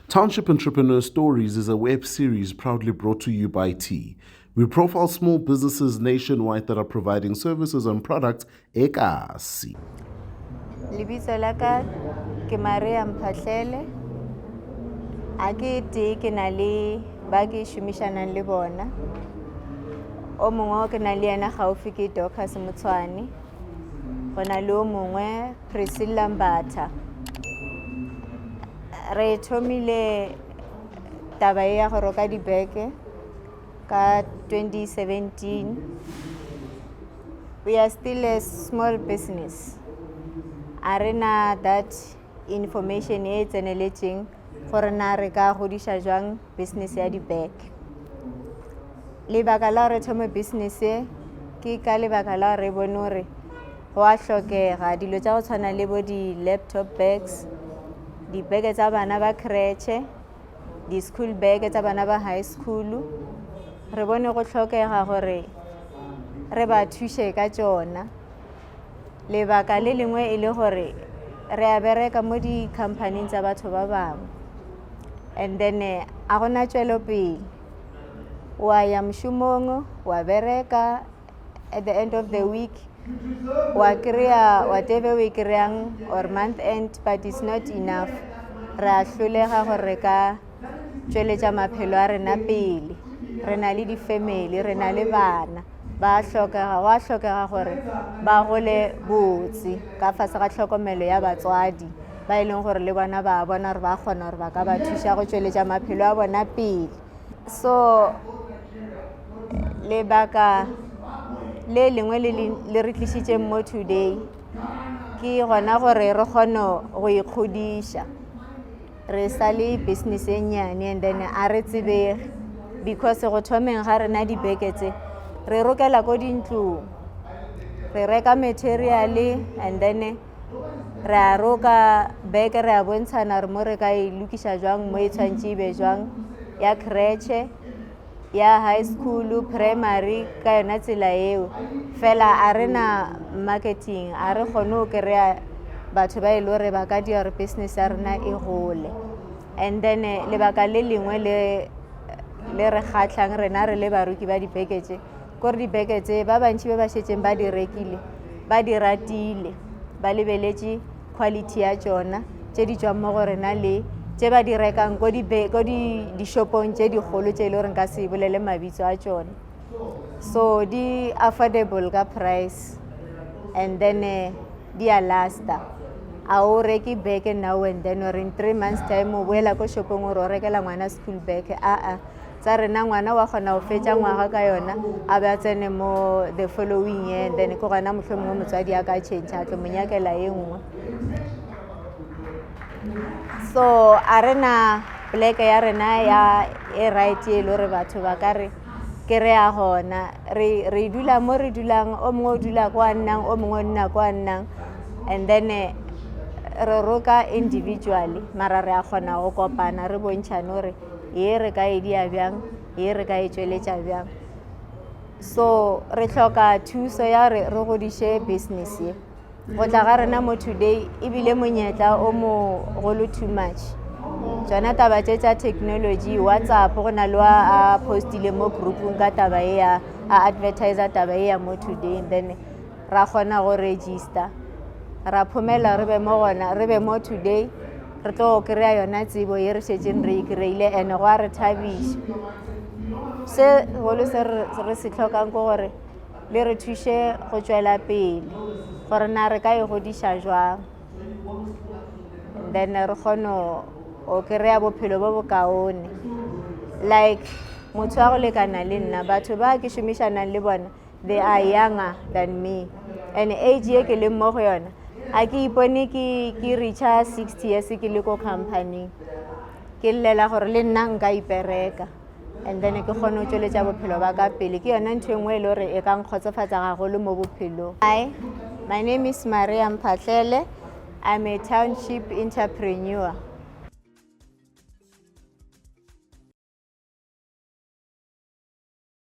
Township Entrepreneurs Stories is a web series proudly brought to you by T. We profile small businesses nationwide that are providing services and products ekasi. Lebitso la ka ke Mphahlele. A ke tee ke na le ba ke šomišanang le bona. O mongwe ke na le ena gaufi ke Dorcas Motshwane. Go na le o mongwe Priscilla Mbatha. Re thomile taba ya go roka dibeke ka 2017. We are still a small business. Arena that information e tseneletseng gore na re ka godisha jwang business ya dibeke. Lebaka la re thome business ke ka lebaka la re bone gore go a hlokega dilo tsa go tshwana le bo di laptop bags, di beke tsa bana ba creche, di school bag tsa bana ba high school. Re bone go hlokega gore re ba thushe ka tsona. Lebaka le lengwe e le gore re a bereka mo di company tsa batho ba bangwe, and then a gona tšwelo pele. Wa ya mshumong wa bereka, at the end of the week wa kry-a whatever we kry-ang or month end, but it's not enough. Re a hlolega gore re ka tšweletša maphelo a rena pele. Re na le di-family, re na le bana ba hlokega, wa hlokega gore ba gole botse ka fase ga tlhokomelo ya batswadi ba e leng gore le bona ba bona gore ba kgona gore ba ka ba thuša go tšweletša maphelo a bona pele. So lebaka le lengwe le re tlišitšeng mo today ke gona gore re kgone go ikgodiša. Re sa le business e nyane, and then a re tsebege because go thomeng ga rena dibeke tse re rokela ko dintlong, re reka material, and then re a roka beke, re a bontshana re mo re ka e lokiša jwang, mo e tshwantše e be jwang, ya creche, ya high school, primary, ka yona tsela eo. Fela a rena marketing, a re kgone go kry-a batho ba e le gore ba ka dira gore business ya rena e gole. And then lebaka le lengwe le re kgatlhang rena re le baroki ba dibeke tše kore dibeke tše ba bantši ba ba šetšeng ba di rekile, ba di ratile, ba lebeletše quality ya tšona tše di tšwang mo go rena le tše ba di rekang ko di-shopong tše digolo tše e le gore nka se bolele mabitso a tšona. So di affordable ka price, and then di a lasta. A o reke beke now and then, or in 3 months time o boela ko shopong gore o rekela ngwana school beke. Tsa rena ngwana wa kgona go fetša ngwaga ka yona a be a tsene mo the following year, and then ko gona mohlomongwe motswadi a ka change a tlo monyakela e nngwe. So a rena pleke ya rena ya e right e le gore batho ba ka re ke re a gona re dula mo re dulang, o mongwe o dula kwa nnang, o mongwe o nna kwa nnang, and then re roka individually, mara re a kgona go kopana re bontšhane gore ye re ka e dia bjang, ye re ka e tšweletša bjang. So re hloka thuso ya re godiše business ye. Go tla ga rena mo today ebile monyetla o mo golo too much. Tsona taba tše tša technology, WhatsApp go na le a postile mo groupung ka taba e ya a advertiser taba e ya mo today, then ra kgona go register, ra phomela re be mo gona, re be mo today, re tlo kry-a yona tsebo ye re šetšeng re ikry-ile, and go a re thabiša. Se golo se re se hlokang ko gore le re thuše go tšwela pele gore na re ka e godiša jwang, then re kgone o kry-a bophelo bo bokaone. Like motho wa go lekana le nna, batho ba ke šomišanang le bona they are younger than me, and age ye ke le mo go yona a ke ipone ke reacha 60 years ke le ko company, ke llela gore le nna nka ipereka, and then ke kgone go tšweletša bophelo ba ka pele. Ke yona ntho engwe e le gore e ka nkgotsofatsa gagolo mo bophelong. Hi, my name is Mphahlele. I'm a township entrepreneur.